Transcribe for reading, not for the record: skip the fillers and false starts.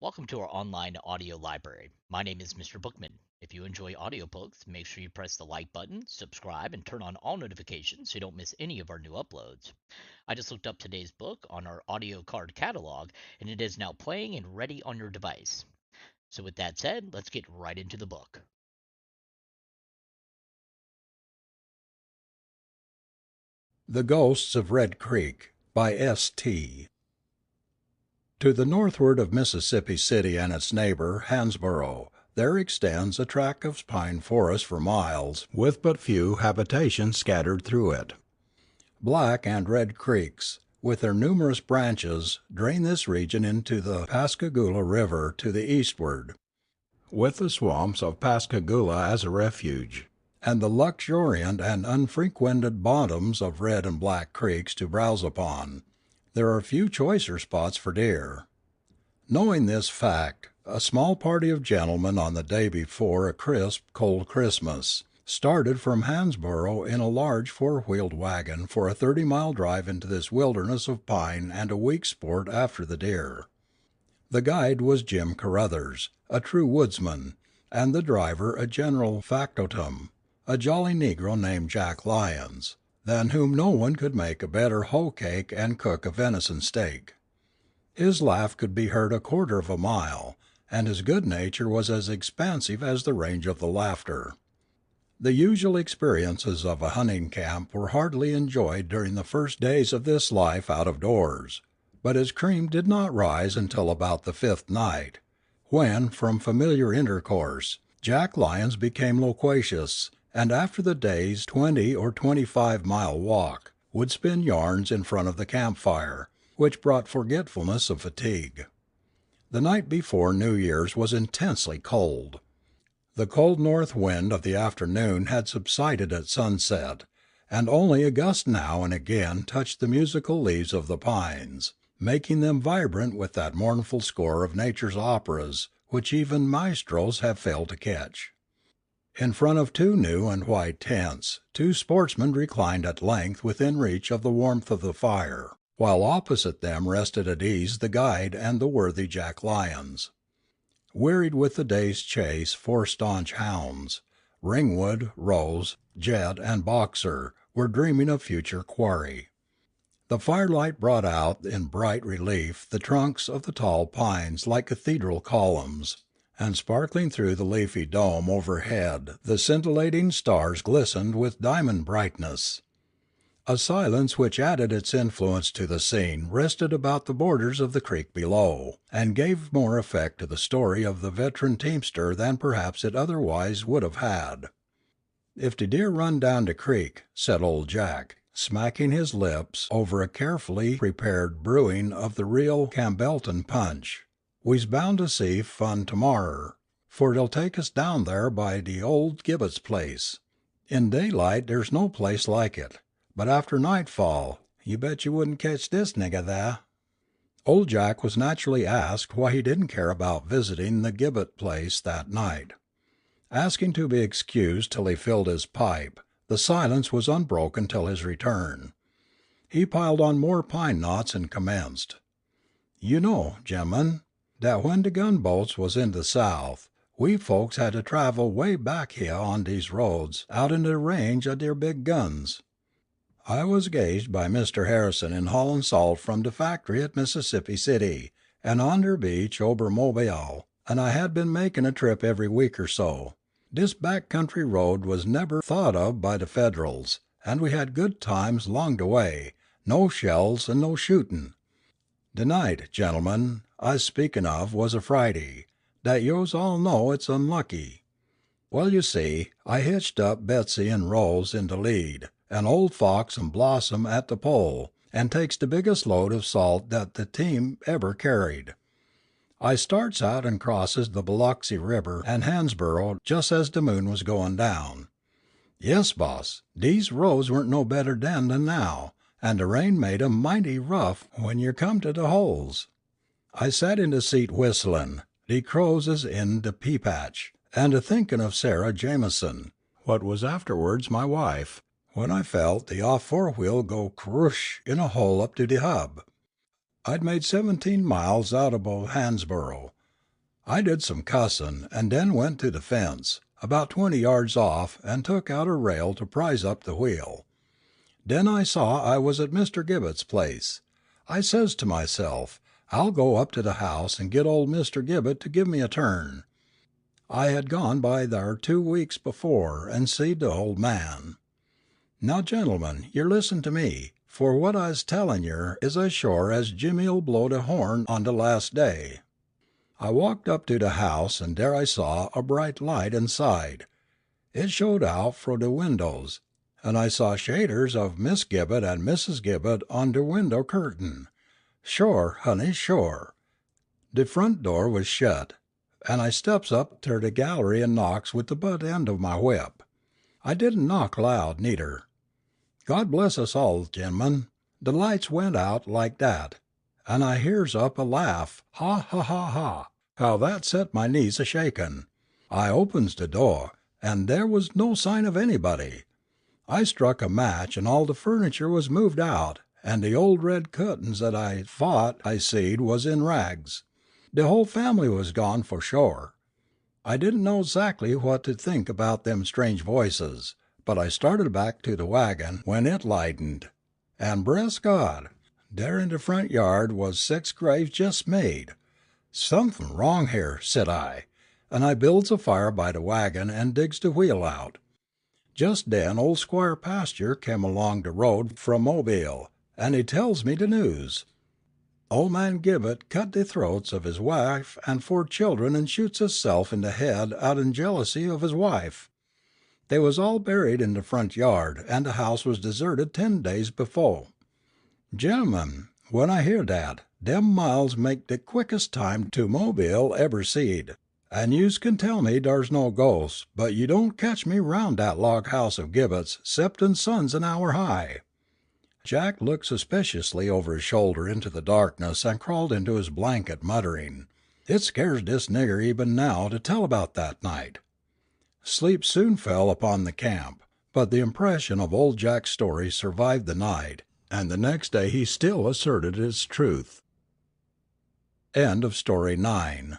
Welcome to our online audio library. My name is Mr. Bookman. If you enjoy audiobooks, make sure you press the like button, subscribe, and turn on all notifications so you don't miss any of our new uploads. I just looked up today's book on our audio card catalog, and it is now playing and ready on your device. So, with that said, let's get right into the book. The Ghosts of Red Creek by S.T. To the northward of Mississippi City and its neighbor, Hansborough, there extends a tract of pine forest for miles, with but few habitations scattered through it. Black and Red Creeks, with their numerous branches, drain this region into the Pascagoula River to the eastward, with the swamps of Pascagoula as a refuge, and the luxuriant and unfrequented bottoms of Red and Black creeks to browse upon. There are few choicer spots for deer. Knowing this fact, a small party of gentlemen on the day before a crisp, cold Christmas, started from Hansborough in a large four-wheeled wagon for a 30-mile drive into this wilderness of pine and a week's sport after the deer. The guide was Jim Carruthers, a true woodsman, and the driver a general factotum, a jolly negro named Jack Lyons, than whom no one could make a better hoe cake and cook a venison steak. His laugh could be heard a quarter of a mile, and his good nature was as expansive as the range of the laughter. The usual experiences of a hunting camp were heartily enjoyed during the first days of this life out of doors, but his cream did not rise until about the fifth night, when, from familiar intercourse, Jack Lyons became loquacious, and after the day's 20 or 25-mile walk, would spin yarns in front of the campfire, which brought forgetfulness of fatigue. The night before New Year's was intensely cold. The cold north wind of the afternoon had subsided at sunset, and only a gust now and again touched the musical leaves of the pines, making them vibrant with that mournful score of nature's operas which even maestros have failed to catch. In front of two new and white tents, two sportsmen reclined at length within reach of the warmth of the fire, while opposite them rested at ease the guide and the worthy Jack Lyons. Wearied with the day's chase, four staunch hounds, Ringwood, Rose, Jet, and Boxer, were dreaming of future quarry. The firelight brought out in bright relief the trunks of the tall pines like cathedral columns, and sparkling through the leafy dome overhead the scintillating stars glistened with diamond brightness. A silence which added its influence to the scene rested about the borders of the creek below, and gave more effect to the story of the veteran teamster than perhaps it otherwise would have had. "If de deer run down de creek," said old Jack, smacking his lips over a carefully prepared brewing of the real Campbellton punch, "we's bound to see fun tomorrer, for dey'll take us down thar by de old Gibbet's place. In daylight dere's no place like it, but after nightfall you bet you wouldn't ketch dis nigger thah." Old Jack was naturally asked why he didn't care about visiting the Gibbet place that night. Asking to be excused till he filled his pipe, the silence was unbroken till his return. He piled on more pine knots and commenced. "You know, gemmen, dat when de gunboats was in de South, we folks had to travel way back heah on dese roads outen de range of deir big guns. I was gauged by Mr. Harrison in haulin' salt from de factory at Mississippi City, and on der beach ober Mobile, and I had been makin' a trip every week or so. Dis back country road was neber thought of by de Federals, and we had good times 'long de way, no shells and no shootin'. De night, gentlemen, I's speakin' of was a Friday, dat yo's all know it's unlucky. Well, you see, I hitched up Betsy and Rose in de lead, and old Fox and Blossom at de pole, and takes de biggest load of salt dat de team eber carried. I starts out and crosses the Biloxi River and Hansborough just as de moon was goin' down. Yes, boss, dese roads weren't no better den than now, and de rain made 'em mighty rough when yer come to de holes. I sat in de seat whistlin', de crows is in de pea patch, and a thinkin' of Sarah Jameson, what was afterwards my wife, when I felt the off forewheel go croosh in a hole up to de hub. I'd made 17 miles out abo Hansborough, I did some cussin', and then went to the fence, about 20 yards off, and took out a rail to prise up the wheel. Den I saw I was at Mr. Gibbet's place. I says to myself, I'll go up to the house and get old Mr. Gibbet to give me a turn. I had gone by thar 2 weeks before and seed the old man. Now, gentlemen, yer listen to me, for what I's tellin' yer is as shore as Jimmy'll blow de horn on de last day. I walked up to the house, and there I saw a bright light inside. It showed out fro' de windows, and I saw shaders of Miss Gibbet and Mrs. Gibbet on de window curtain. Shore, honey, shore. De front door was shet, and I steps up ter de gallery and knocks wid the butt end of my whip. I didn't knock loud, neither. God bless us all, gemmen, de lights went out like dat, and I hears up a laugh, ha, ha, ha, ha, how that set my knees a shakin'. I opens de door, and there was no sign of anybody. I struck a match, and all the furniture was moved out, and the old red cuttins that I thought I seed was in rags. De whole family was gone for shore. I didn't know 'zactly what to think about them strange voices, but I started back to the wagon when it lightened, and bress God, there in the front yard was 6 graves jest made. Somethin' wrong here, said I, and I builds a fire by the wagon and digs the wheel out. Just den old Squire Pasture come along de road from Mobile, and he tells me de news. Old man Gibbet cut de throats of his wife and 4 children and shoots hisself in de head out in jealousy of his wife. They was all buried in the front yard, and the house was deserted 10 days befo'. Gemmen, when I hear dat, dem miles make de quickest time to Mobile eber seed. And yous can tell me dar's no ghosts, but you don't catch me round dat log house of Gibbet's 'ceptin' sun's an hour high." Jack looked suspiciously over his shoulder into the darkness and crawled into his blanket, muttering, "It scares dis nigger eben now to tell about that night." Sleep soon fell upon the camp, but the impression of old Jack's story survived the night, and the next day he still asserted its truth. End of Story 9.